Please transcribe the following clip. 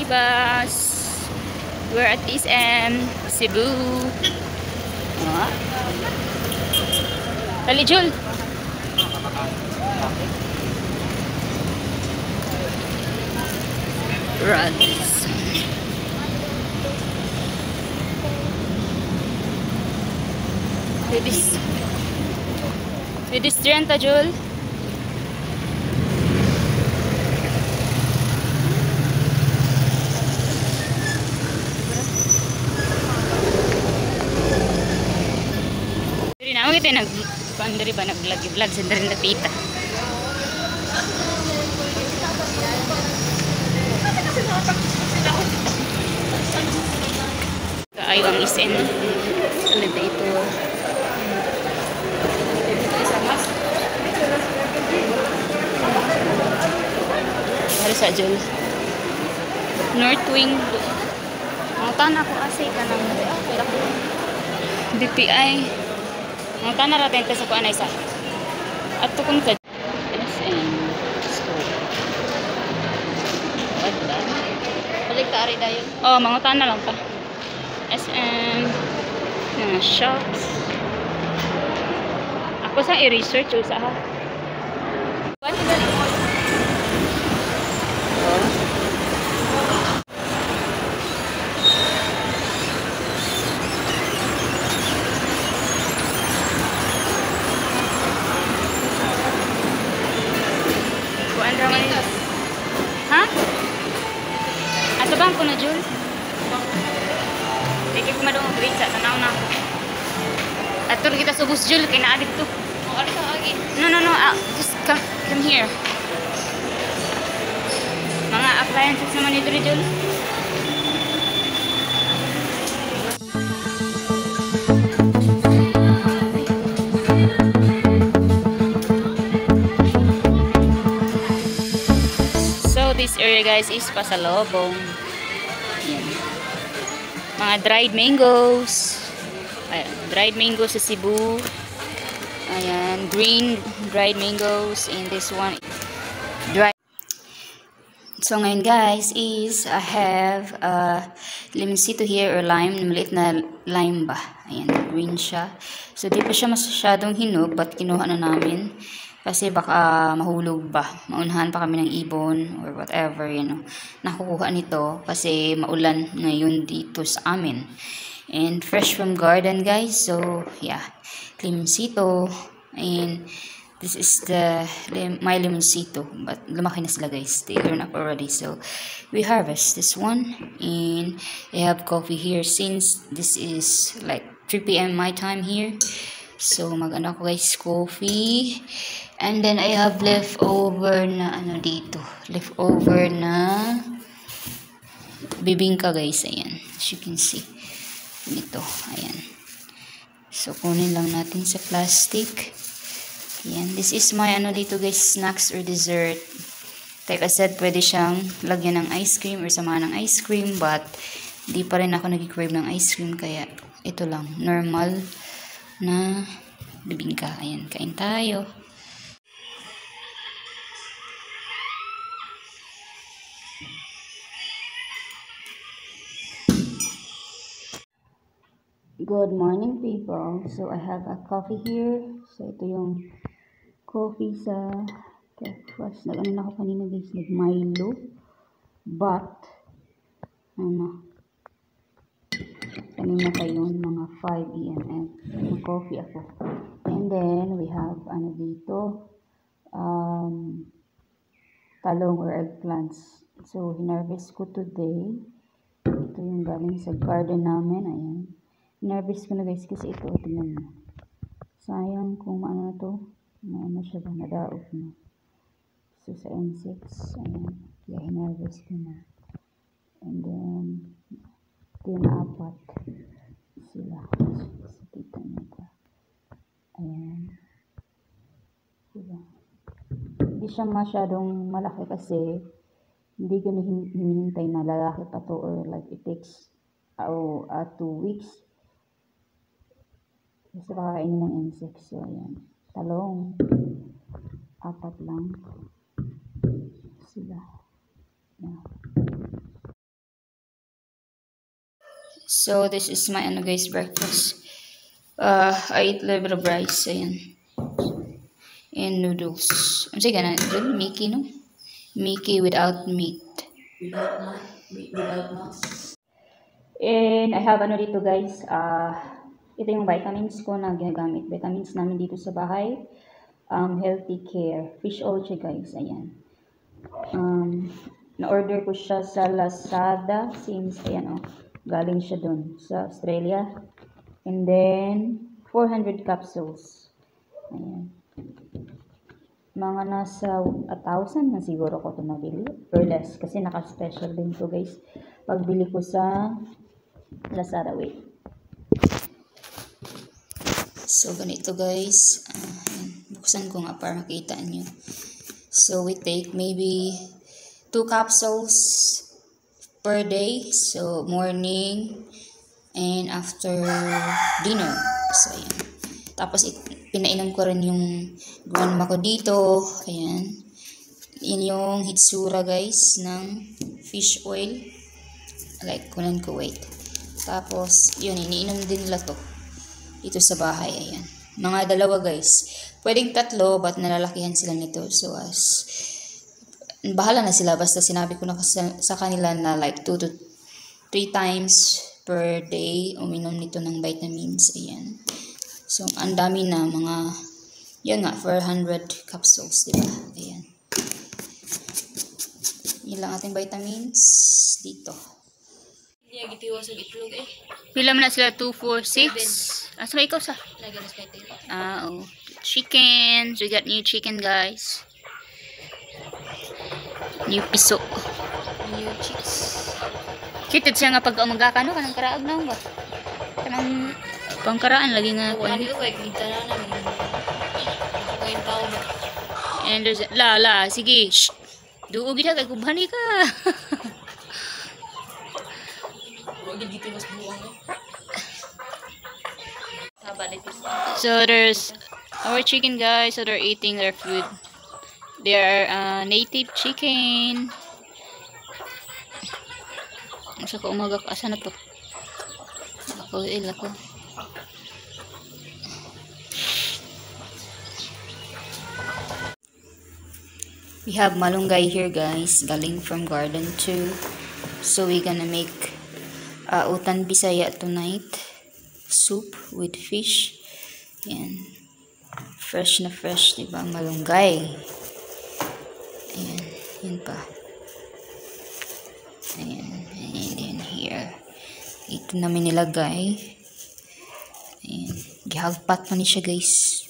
Naivas. We're at SM Cebu. Dali, Jul. Runs. Pedestrian ta, Jul. Diri na mo kita nag-pandiri ba nag-vlog sa diri na tita. Kaayo ang isen. Ulit na ito. Hari sa Jul. North Wing. Ang tanah ko asay ka ng BPI. Ang tanah natin ka sa kuan ay sa. At tukon ka. SM Store. Wala. Balik ka ari dayon. Oh, mga tanah lang ta. SM mga shops. Ako sa i-research usa ha. Ha? Ato bang ko na, Jul? Hindi ko madong grade sa tanaw na. Ato kita subos, Jul. Kaya naadip to. Oh, alito lagi. No. Just come here. Mga appliances naman ito, Jul. This area guys is pasalubong. Ayan. Mga dried mangoes. Ayan. Dried mangoes sa Cebu. Ayan. Green dried mangoes. And this one dried. So ngayon guys is I have limoncito here or lime. Maliit na lime ba. Ayan. Green siya. So di pa siya masyadong hinog but kinuha na namin. Kasi baka mahulog ba. Maunahan pa kami ng ibon or whatever, you know. Nakukuha nito kasi maulan ngayon dito sa amin. And fresh from garden, guys. So, yeah. Limoncito. And this is my limoncito. But lumaki na sila, guys. They grown up already. So, we harvest this one. And I have coffee here since this is like 3 p.m. my time here. So, mag-ano ko guys, coffee. And then, I have leftover na, leftover na bibingka guys. Ayan. As you can see. Ito. Ayan. So, kunin lang natin sa plastic. Ayan. This is my, guys, snacks or dessert. Like I said, pwede siyang lagyan ng ice cream or samahan ng ice cream. But, di pa rin ako nag-crave ng ice cream. Kaya, ito lang. Normal na bibingka. Ayan, kain tayo. Good morning people. So I have a coffee here. So ito yung coffee sa breakfast. Nag-ano na ako kanina guys, nag-Milo. But kanina pa yun, mga 5 EMF. Mag-coffee ako. And then, we have, dito, talong or eggplants. So, hinarvest ko today. Ito yung galing sa garden namin. Ayan. Hinarvest ko na guys kasi ito, tingnan mo. Sayang kung ano na to. Ano siya ba? Nadaog na. So, sa insects. Ayan. Kaya hinarvest ko na. And then, ito yung 4 sila. So, kita nyo pa. Ayan. Diba? Hindi siya masyadong malaki kasi hindi ko hinihintay na lalaki pa to or like it takes 2 weeks. Kasi pakakainin ng insects. So, ayan. Talong. 4 lang sila. Yeah. So, this is my ano guys, breakfast. I eat liver of rice, ayan. And noodles. Ano siya ganun? Mickey, no? Mickey without meat. Without nuts. And I have ano dito guys, ito yung vitamins ko na ginagamit. Vitamins namin dito sa bahay. Healthy Care. Fish oil siya guys, ayan. Na-order ko siya sa Lazada since, ayan galing siya dun sa Australia. And then, 400 capsules. Ayan. Mga nasa 1,000 na siguro ko ito nabili. Or less. Kasi naka-special din to guys. Pagbili ko sa Lazada. Wait. So, ganito guys. Buksan ko nga para makita nyo. So, we take maybe 2 capsules per day. So, morning and after dinner. So, ayan. Tapos, pinainom ko rin yung grandma ko dito. Ayan. Yan yung hitsura guys ng fish oil. Like, kunan ko, wait. Tapos, yun, iniinom din nila to. Dito sa bahay, ayan. Mga dalawa guys. Pwedeng 3, but nalalakihan sila nito. So, bahala na sila. Basta sinabi ko na sa kanila na like 2 to 3 times per day uminom nito ng vitamins. Ayan. So, ang dami na mga, yun nga, 400 capsules, diba? Ayan. Yun lang ating vitamins dito. Iya gitiwas sa itlog eh. Pila man na sila? 2, 4, 6? Asa ba ikaw sa? Nagalas kay tayo. Oh. Chicken. So, we got new chicken, guys. New piso. New chicks. Cute siya nga pag umaga ka, no? Kanang karaag na ba? Kanang pangkaraan lagi nga. Wala ko kay kita na namin. Kay tao ba? And there's, sige. Shh. Duog kita kay kubhani ka. Wag gitiwas buang eh. So there's our chicken guys, so they're eating their food. They are native chicken. Asa ko umaga ka, asa na to? Ako. We have malunggay here guys, galing from garden too. So we're gonna make utan bisaya tonight. Soup with fish. Ayan. Fresh na fresh, diba? Malunggay. Ayan. Yan pa. Ayan. And then here. Ito namin nilagay. Ayan. Gihagpat pa ni siya guys.